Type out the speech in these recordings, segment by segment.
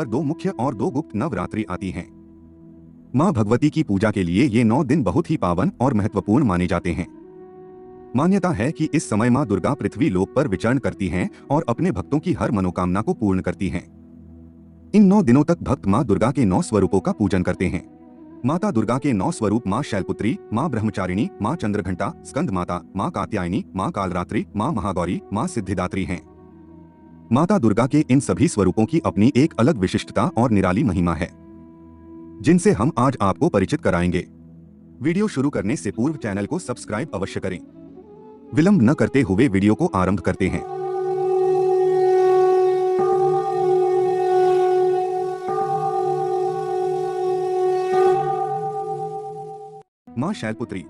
पर 2 मुख्य और 2 गुप्त नवरात्रि आती हैं। मां भगवती की पूजा के लिए ये 9 दिन बहुत ही पावन और महत्वपूर्ण माने जाते हैं। मान्यता है कि इस समय मां दुर्गा पृथ्वी लोक पर विचरण करती हैं और अपने भक्तों की हर मनोकामना को पूर्ण करती हैं। इन 9 दिनों तक भक्त मां दुर्गा के 9 स्वरूपों का पूजन करते हैं। माता दुर्गा के 9 स्वरूप मां शैलपुत्री, मां ब्रह्मचारिणी, मां चंद्रघंटा, स्कंद माता, मां कात्यायनी, मां कालरात्रि, मां महागौरी, मां सिद्धिदात्री हैं। माता दुर्गा के इन सभी स्वरूपों की अपनी एक अलग विशिष्टता और निराली महिमा है, जिनसे हम आज आपको परिचित कराएंगे। वीडियो शुरू करने से पूर्व चैनल को सब्सक्राइब अवश्य करें। विलंब न करते हुए वीडियो को आरंभ करते हैं। मां शैलपुत्री।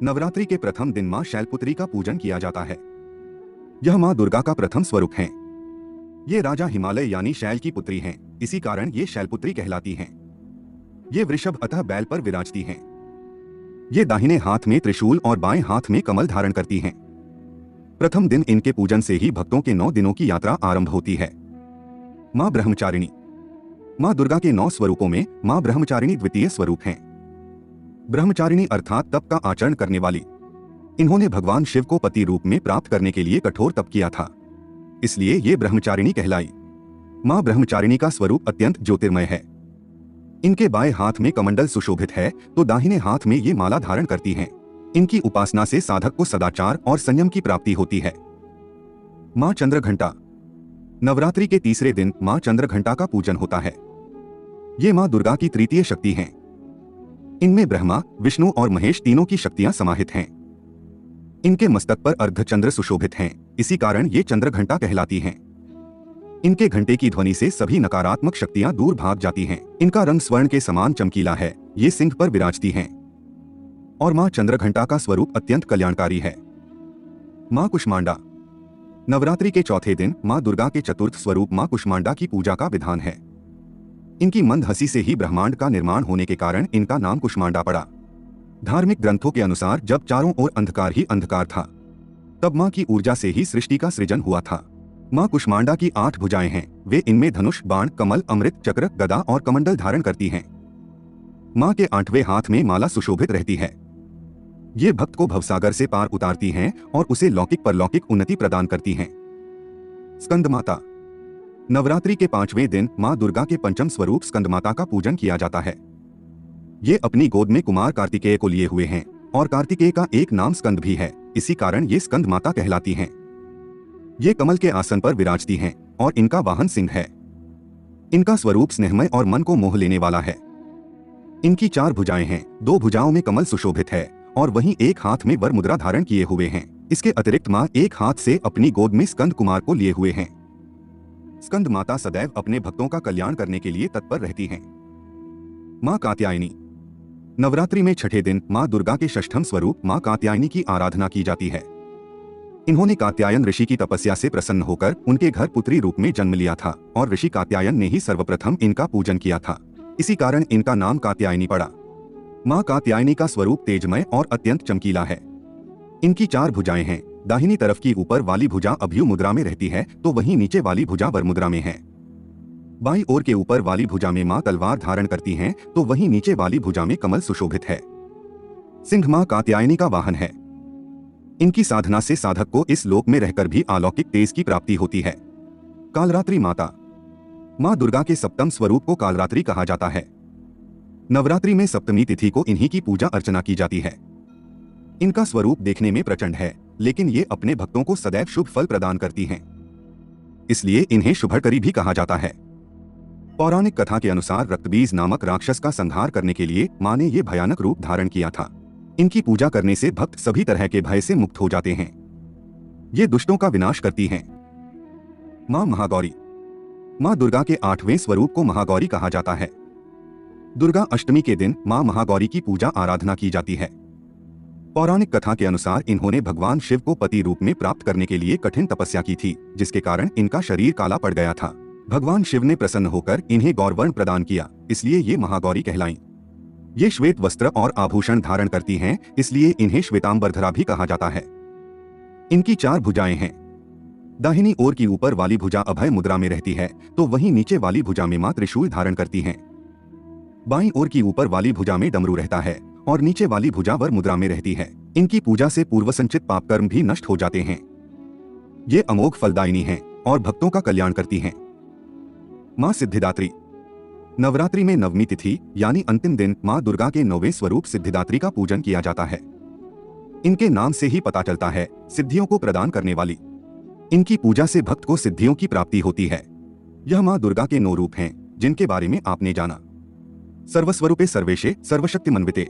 नवरात्रि के प्रथम दिन मां शैलपुत्री का पूजन किया जाता है। यह मां दुर्गा का प्रथम स्वरूप है। ये राजा हिमालय यानी शैल की पुत्री हैं, इसी कारण ये शैलपुत्री कहलाती हैं। ये वृषभ अतः बैल पर विराजती हैं। ये दाहिने हाथ में त्रिशूल और बाएं हाथ में कमल धारण करती हैं। प्रथम दिन इनके पूजन से ही भक्तों के 9 दिनों की यात्रा आरंभ होती है। मां ब्रह्मचारिणी। मां दुर्गा के 9 स्वरूपों में मां ब्रह्मचारिणी द्वितीय स्वरूप हैं। ब्रह्मचारिणी अर्थात तप का आचरण करने वाली। इन्होंने भगवान शिव को पति रूप में प्राप्त करने के लिए कठोर तप किया था, इसलिए ये ब्रह्मचारिणी कहलाई। मां ब्रह्मचारिणी का स्वरूप अत्यंत ज्योतिर्मय है। इनके बाएं हाथ में कमंडल सुशोभित है तो दाहिने हाथ में ये माला धारण करती हैं। इनकी उपासना से साधक को सदाचार और संयम की प्राप्ति होती है। मां चंद्रघंटा। नवरात्रि के तीसरे दिन मां चंद्रघंटा का पूजन होता है। ये मां दुर्गा की तृतीय शक्ति हैं। इनमें ब्रह्मा, विष्णु और महेश तीनों की शक्तियां समाहित हैं। इनके मस्तक पर अर्धचंद्र सुशोभित हैं, इसी कारण ये चंद्रघंटा कहलाती हैं। इनके घंटे की ध्वनि से सभी नकारात्मक शक्तियां दूर भाग जाती हैं। इनका रंग स्वर्ण के समान चमकीला है। ये सिंह पर विराजती हैं। और मां चंद्रघंटा का स्वरूप अत्यंत कल्याणकारी है। मां कुष्मांडा। नवरात्रि के चौथे दिन मां दुर्गा के चतुर्थ स्वरूप मां कुष्मांडा की पूजा का विधान है। इनकी मंद हंसी से ही ब्रह्मांड का निर्माण होने के कारण इनका नाम कुष्मांडा पड़ा। धार्मिक ग्रंथों के अनुसार जब चारों ओर अंधकार ही अंधकार था, तब मां की ऊर्जा से ही सृष्टि का सृजन हुआ था। मां कुष्मांडा की 8 भुजाएं हैं। वे इनमें धनुष, बाण, कमल, अमृत, चक्र, गदा और कमंडल धारण करती हैं। मां के 8वें हाथ में माला सुशोभित रहती है। ये भक्त को भवसागर से पार उतारती हैं और उसे लौकिक परलौकिक उन्नति प्रदान करती हैं। स्कंद माता। नवरात्रि के 5वें दिन मां दुर्गा के पंचम स्वरूप स्कंद माता का पूजन किया जाता है। ये अपनी गोद में कुमार कार्तिकेय को लिए हुए हैं और कार्तिकेय का एक नाम स्कंद भी है, इसी कारण ये स्कंद माता कहलाती हैं। ये कमल के आसन पर विराजती हैं और इनका वाहन सिंह है। इनका स्वरूप स्नेहमय और मन को मोह लेने वाला है। इनकी 4 भुजाएं हैं। 2 भुजाओं में कमल सुशोभित है और वहीं एक हाथ में वर मुद्रा धारण किए हुए हैं। इसके अतिरिक्त मां एक हाथ से अपनी गोद में स्कंद कुमार को लिए हुए हैं। स्कंद माता सदैव अपने भक्तों का कल्याण करने के लिए तत्पर रहती हैं। मां कात्यायनी। नवरात्रि में छठे दिन मां दुर्गा के षष्ठम स्वरूप मां कात्यायनी की आराधना की जाती है। इन्होंने कात्यायन ऋषि की तपस्या से प्रसन्न होकर उनके घर पुत्री रूप में जन्म लिया था और ऋषि कात्यायन ने ही सर्वप्रथम इनका पूजन किया था, इसी कारण इनका नाम कात्यायनी पड़ा। मां कात्यायनी का स्वरूप तेजमय और अत्यंत चमकीला है। इनकी 4 भुजाएं हैं। दाहिनी तरफ की ऊपर वाली भुजा अभ्यु मुद्रा में रहती है तो वहीं नीचे वाली भुजा वर मुद्रा में है। बाईं ओर के ऊपर वाली भुजा में मां तलवार धारण करती हैं तो वहीं नीचे वाली भुजा में कमल सुशोभित है। सिंह मां कात्यायनी का वाहन है। इनकी साधना से साधक को इस लोक में रहकर भी अलौकिक तेज की प्राप्ति होती है। कालरात्रि माता। मां दुर्गा के सप्तम स्वरूप को कालरात्रि कहा जाता है। नवरात्रि में सप्तमी तिथि को इन्हीं की पूजा अर्चना की जाती है। इनका स्वरूप देखने में प्रचंड है, लेकिन ये अपने भक्तों को सदैव शुभ फल प्रदान करती हैं, इसलिए इन्हें शुभकरी भी कहा जाता है। पौराणिक कथा के अनुसार रक्तबीज नामक राक्षस का संहार करने के लिए मां ने ये भयानक रूप धारण किया था। इनकी पूजा करने से भक्त सभी तरह के भय से मुक्त हो जाते हैं। ये दुष्टों का विनाश करती हैं। मां महागौरी। मां दुर्गा के 8वें स्वरूप को महागौरी कहा जाता है। दुर्गा अष्टमी के दिन मां महागौरी की पूजा आराधना की जाती है। पौराणिक कथा के अनुसार इन्होंने भगवान शिव को पति रूप में प्राप्त करने के लिए कठिन तपस्या की थी, जिसके कारण इनका शरीर काला पड़ गया था। भगवान शिव ने प्रसन्न होकर इन्हें गौरवर्ण प्रदान किया, इसलिए ये महागौरी कहलाईं। ये श्वेत वस्त्र और आभूषण धारण करती हैं, इसलिए इन्हें श्वेतांबरधरा भी कहा जाता है। इनकी 4 भुजाएं हैं। दाहिनी ओर की ऊपर वाली भुजा अभय मुद्रा में रहती है, तो वहीं नीचे वाली भुजा में मां त्रिशूल धारण करती हैं। बाईं ओर की ऊपर वाली भुजा में डमरू रहता है और नीचे वाली भुजा वर मुद्रा में रहती है। इनकी पूजा से पूर्व संचित पाप कर्म भी नष्ट हो जाते हैं। ये अमोघ फलदायिनी हैं और भक्तों का कल्याण करती हैं। मां सिद्धिदात्री। नवरात्रि में नवमी तिथि यानी अंतिम दिन मां दुर्गा के 9वें स्वरूप सिद्धिदात्री का पूजन किया जाता है। इनके नाम से ही पता चलता है सिद्धियों को प्रदान करने वाली। इनकी पूजा से भक्त को सिद्धियों की प्राप्ति होती है। यह मां दुर्गा के 9 रूप हैं जिनके बारे में आपने जाना। सर्वस्वरूपे सर्वेशे सर्वशक्तिमन्विते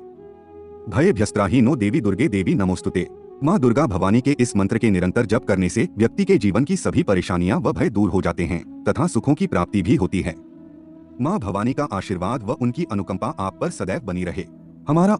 भयभ्यस्त्राहीनो देवी दुर्गे देवी नमोस्तुते। मां दुर्गा भवानी के इस मंत्र के निरंतर जप करने से व्यक्ति के जीवन की सभी परेशानियां व भय दूर हो जाते हैं तथा सुखों की प्राप्ति भी होती है। मां भवानी का आशीर्वाद व उनकी अनुकंपा आप पर सदैव बनी रहे। हमारा